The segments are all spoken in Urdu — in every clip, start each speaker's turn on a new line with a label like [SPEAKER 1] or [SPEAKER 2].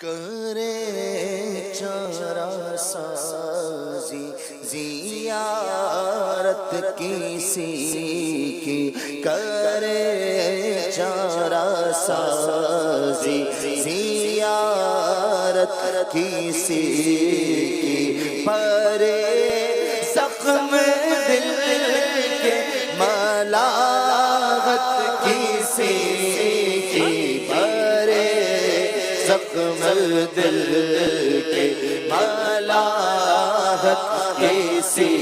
[SPEAKER 1] کرے چارہ سازی زیارت کسی کی، کرے چارہ سازی زیارت کسی کی، پرے زخم دل کے ملاحت کسی کی، پرے زخم دل کے ملاحت کسی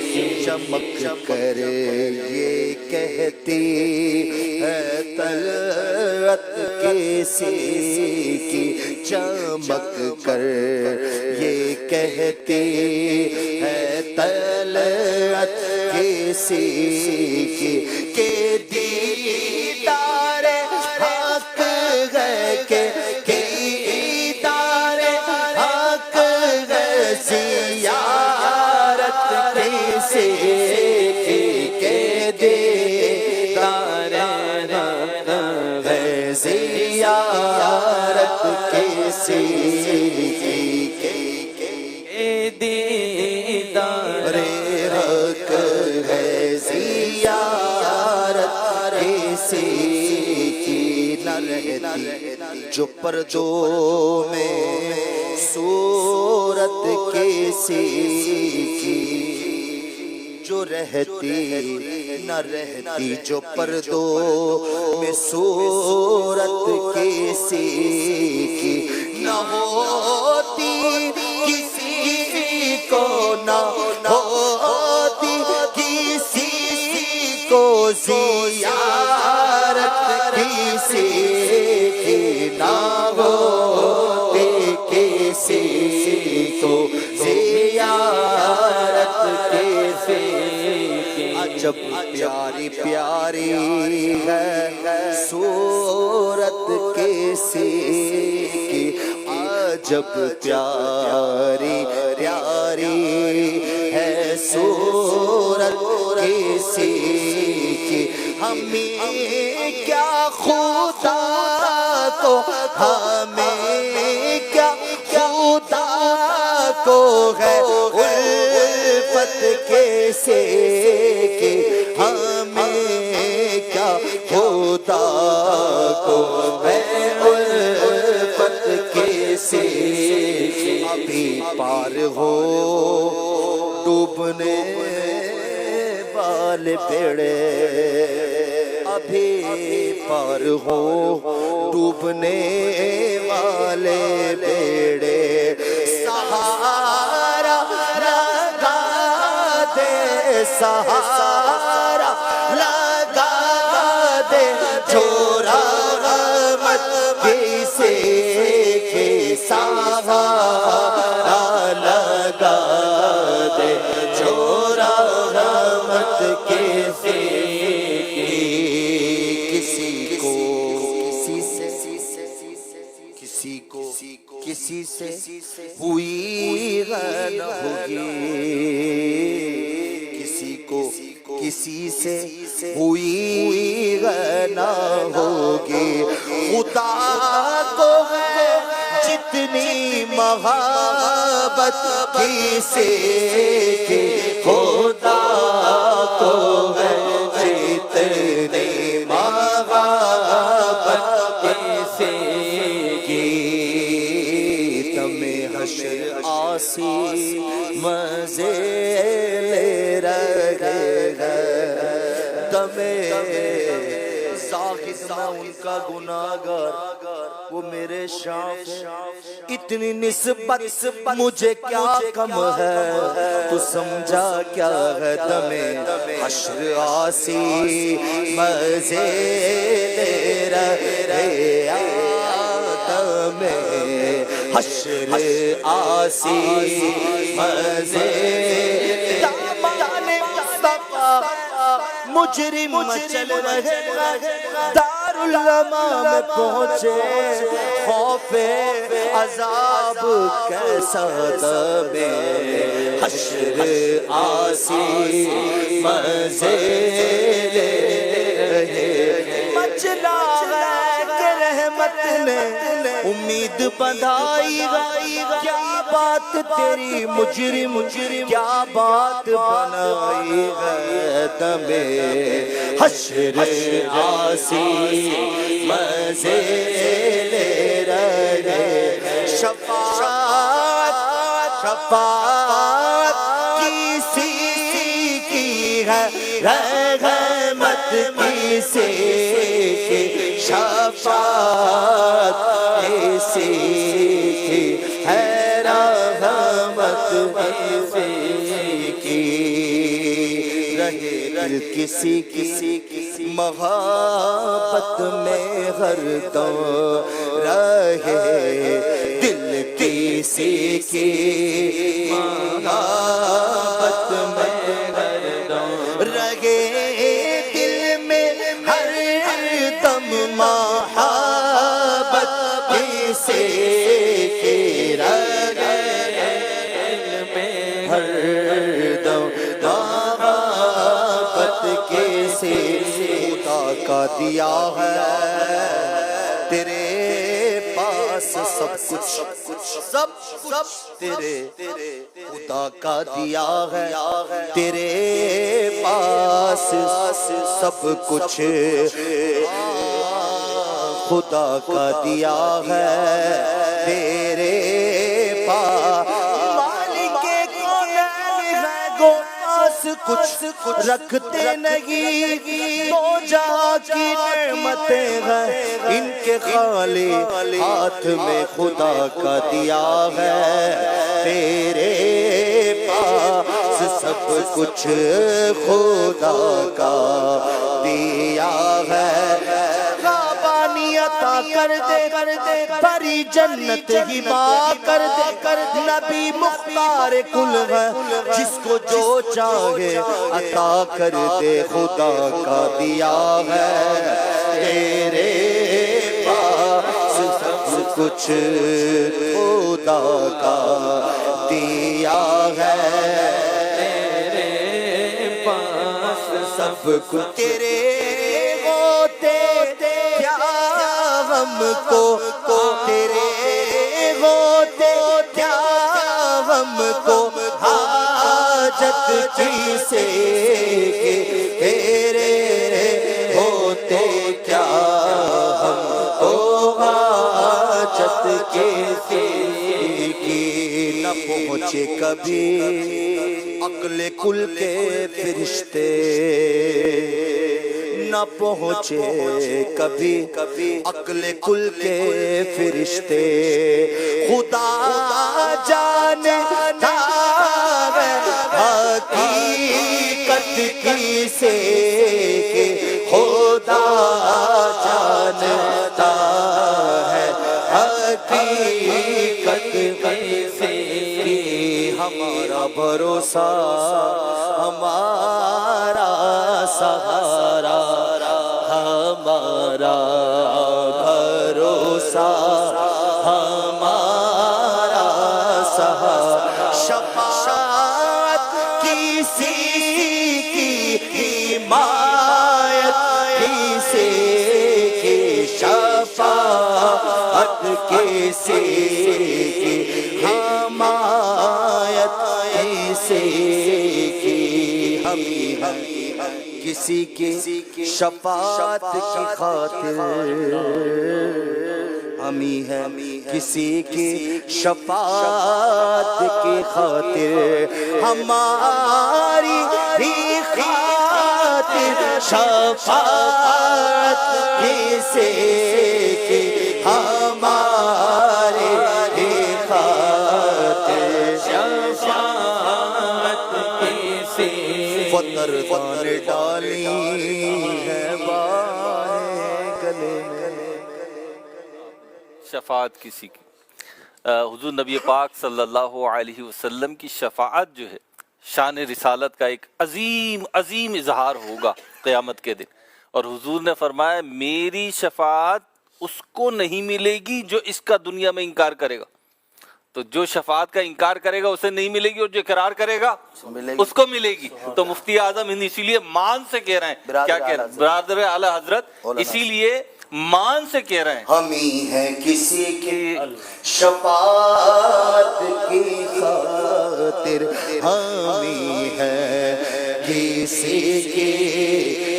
[SPEAKER 1] کی، چمک کر یہ کہتی ہے طلعت کسی کی، چمک کر یہ کہتی ہے طلعت کسی کی، کہ دیدار حق ہے، کہ دیدار حق ہے، زیارت کسی کی، کہ دیدار حق ہے، زیارت کسی کی، کہ دیدار حق ہے، زیارت کسی کی، نہ رہتی جو پردوں میں صورت کسی کی، جو رہتی نہ رہتی جو پردوں میں صورت کسی کی، نہ ہوتی کسی کو، نہ ہوتی کسی کو زیارت کسی کی، نہ ہوتی کسی کو زیارت کسی کی، عجب پیاری پیاری ہے صورت کسی کی، عجب پیاری پیاری ہے صورت کسی کی، ہمیں کیا خدا کو، ہمیں کیا خدا کو ہے الفت کیسے کی، ہمیں کیا خدا کو ہے الفت کیسے کی، ابھی پار ہو ڈوبنے والے بیڑے، ابھی پار ہو ڈوبنے والے بیڑے، سہارا لگا دے، سہارا لگا دے، چھوڑا غمت کسی کے، سہارا لگا دے، چھوڑا غمت کسی کی، کسی کو کسی سے ہوئی غن ہوگی، کسی کو کسی سے ہوئی غن ہوگی، خدا کو ہے جتنی محبت کسی کی، خدا کو ہے جتنی محبت کسی کی، حشر آسی مزے لے رہے ہیں، دمے زاہد میں ان کا گناہگار، وہ میرے شاف، اتنی نسبت مجھے کیا کم ہے، تو سمجھا کیا ہے، دمے حشر آسی مزے لے رہے ہیں، دمے حشر آسی مزے، دامان مصطفیٰ مجرم چل رہے، دارالعلماء میں پہنچے، خوف عذاب کیسا دمے حشر آسی مزے لے رہے، مچلا ہے رحمت نے امید بندھائی کیا بات تیری مجرم کیا بات بنائی ہے دم حشر آسی مزے لے رہے شفاعت کسی کی ہے رحمت کسی کی شفاعت کسی کی ہے رحمت کسی کی رہے دل کسی محبت میں ہر دم رہے دل کسی کی محبت میں ہر دم رہے دل میں ہر دم محبت کسی کی رہے دل میں ہر دم محبت کسی خدا کا دیا ہے تیرے پاس سب کچھ تیرے خدا کا دیا ہے تیرے پاس سب کچھ خدا کا دیا ہے تیرے پاس مالک کونین ہے گو پاس کچھ رکھتے نہیں تو جہاں کی نعمتیں ہیں ان کے خالی ہاتھ میں خدا کا دیا ہے تیرے پاس سب کچھ خدا کا دیا ہے عطا کر دے بھری جنت ہبا کر دے نبی مختار کل ہے جس کو جو چاہے عطا کر دے خدا کا دیا ہے تیرے پاس سب کچھ خدا کا دیا ہے تیرے پاس سب کچھ تیرے ہم کو تیرے ہوتے کیا ہم کو حاجت کیسے تیرے ہوتے کیا ہم کو حاجت کیسے کی نہ پہنچے کبھی عقل کل کے فرشتے نہ پہنچے کبھی عقل کل کے فرشتے خدا جانتا ہے حقیقت کیسے خدا جانتا ہے حقیقت کیسے ہمارا بھروسہ ہمارا سہارا ہمارا بھروسہ ہمارا سہارا شفاعت کسی کی حمایت کسی کی شفاعت کسی کی حمایت کسی کی ہم کسی کی شفاعت کی خاطر ہمی ہے کسی کی شفاعت کی خاطر ہماری ہی خاطر شفاعت کسی کی ہمارے ہی خاطر شفاعت کسی فطر ڈالی ہے باہیں گلے میں
[SPEAKER 2] شفاعت کسی کی حضور نبی پاک صلی اللہ علیہ وسلم کی شفاعت جو ہے شان رسالت کا ایک عظیم عظیم اظہار ہوگا قیامت کے دن اور حضور نے فرمایا میری شفاعت اس کو نہیں ملے گی جو اس کا دنیا میں انکار کرے گا تو جو شفاعت کا انکار کرے گا اسے نہیں ملے گی اور جو اقرار کرے گا اس کو ملے گی تو مفتی اعظم ہند اسی لیے مان سے کہہ رہے ہیں کیا کہہ رہے ہیں برادر اعلی حضرت اسی لیے مان سے کہہ رہے ہیں
[SPEAKER 1] ہم ہی ہیں کسی کی شفاعت کی خاطر، ہم ہی ہیں کسی کی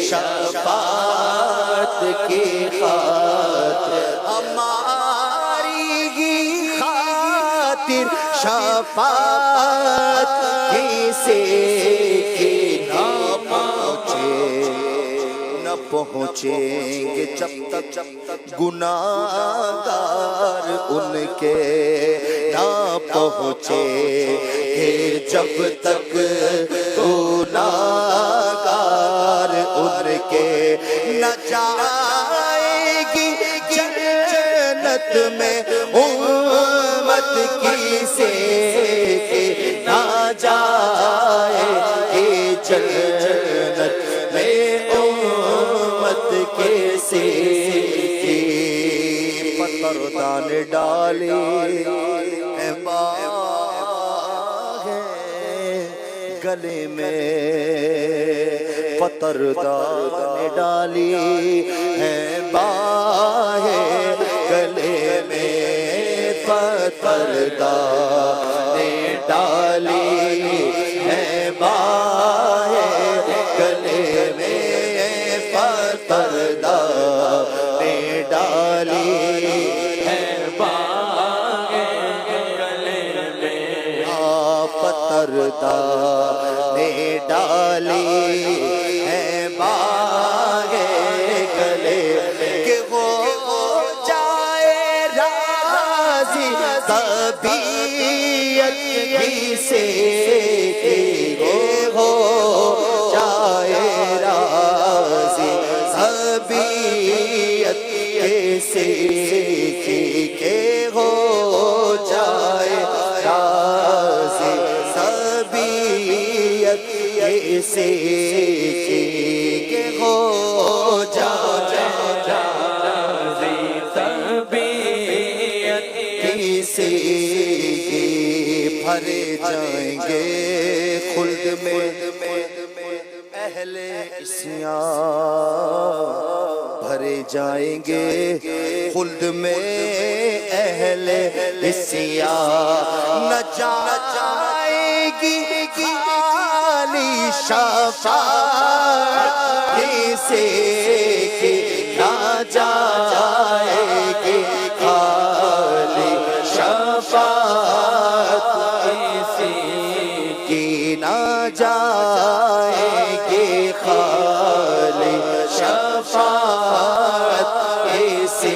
[SPEAKER 1] شفاعت کی خاطر، ہماری ہی خاطر شفاعت کسی کی نہ پہنچیں گے جب تک گناہگار ان کے، نہ پہنچے گے جب تک گناہگار ان کے، نہ جائے گی جنت میں امت کی سے نہ جائے گی جنت میں امت کیسے کی، پتردان ڈالی ہے باغ گلے میں، پتردان ڈالی ہے باغ گلے میں، پتردان ڈالی ہے باغ گلے میں، پتردان ڈالی ہے باغ گلے میں، پتردان ڈالی ہے باغ گلے کہ ہو جائے راضی طبیعت ہی سے، ہو جائے راضی طبیعت کیسے کہ ہو جائے راضی طبیعت کیسے کہ ہو جائے راضی طبیعت کیسے، بھرے جائیں گے خلد میں اہل عصیان، بھرے جائیں گے خلد میں اہل عصیان، نہ جائے گی خالی شفاعت کیسے نہ جائے گی خالی شفاعت کیسے کی، نہ جائے گی خالی شفاعت کیسے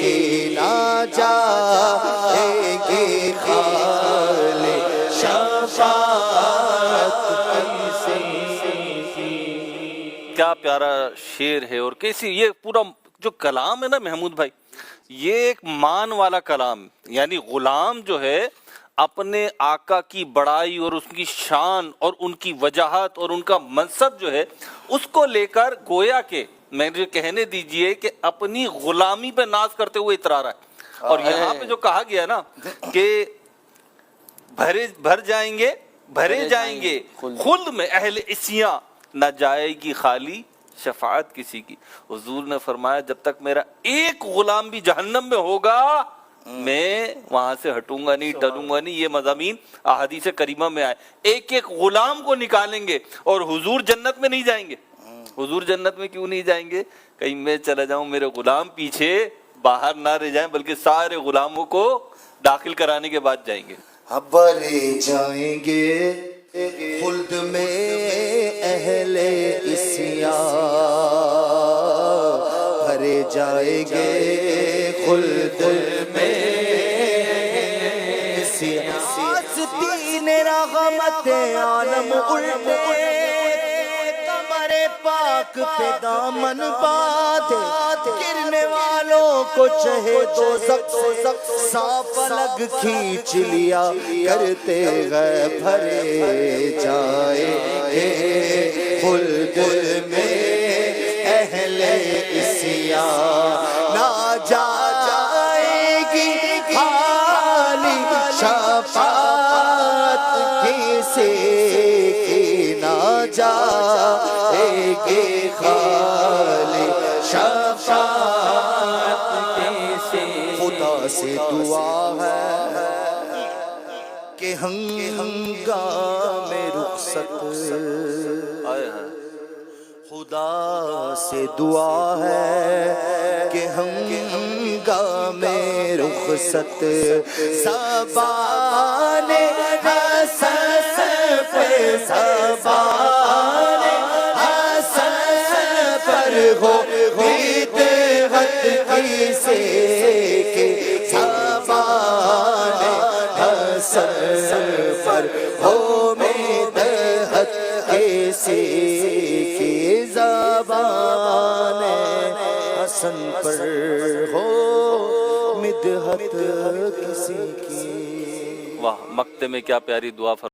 [SPEAKER 1] کی، نہ جائے گی خالی شفاعت کیسے کی۔
[SPEAKER 2] کیا پیارا شعر ہے، اور کیسی یہ پورا جو کلام ہے نا محمود بھائی، یہ ایک مان والا کلام، یعنی غلام جو ہے اپنے آقا کی بڑائی اور اس کی شان اور ان کی وجاہت اور ان کا منصب جو ہے اس کو لے کر گویا کہ میں جو کہنے دیجئے کہ اپنی غلامی پہ ناز کرتے ہوئے اترا رہا ہے۔ اور یہاں پہ جو کہا گیا نا کہ بھر جائیں گے خلد میں اہل عصیاں، نہ جائے گی خالی شفاعت کسی کی۔ حضور نے فرمایا جب تک میرا ایک غلام بھی جہنم میں ہوگا میں وہاں سے ہٹوں گا نہیں، ٹلوں گا نہیں۔ یہ مضامین احادیث کریمہ میں آئے، ایک ایک غلام کو نکالیں گے اور حضور جنت میں نہیں جائیں گے۔ حضور جنت میں کیوں نہیں جائیں گے؟ کہیں میں چلا جاؤں میرے غلام پیچھے باہر نہ رہ جائیں، بلکہ سارے غلاموں کو داخل کرانے کے بعد جائیں گے۔
[SPEAKER 1] بھرے جائیں گے خلد میں اہل عصیان، بھرے جائیں گے خلد میں آستین رحمت عالم الٹے، کمر پاک پہ دامن باندھے، گرنے والوں کو چہے دوزخ سے صاف الگ کھینچ لیا کرتے گئے۔ بھرے جائیں گے خلد میں اہل عصیان، نہ جائے گی خالی شفاعت کیسے کی، نہ جائے گی خالی شفاعت ہے کہ ہنگام رخصت
[SPEAKER 2] آئے ہیں
[SPEAKER 1] خدا سے دعا ہے کہ ہنگام رخصت زبان حسن پہ زبان حسن پر ہو بدعت کیسے کہ زبان حسن پر ہو بدعت کیسے کہ زبان حسن پر ہو مدحت کسی کی.
[SPEAKER 2] واہ، مقطع میں کیا پیاری دعا فرمائی.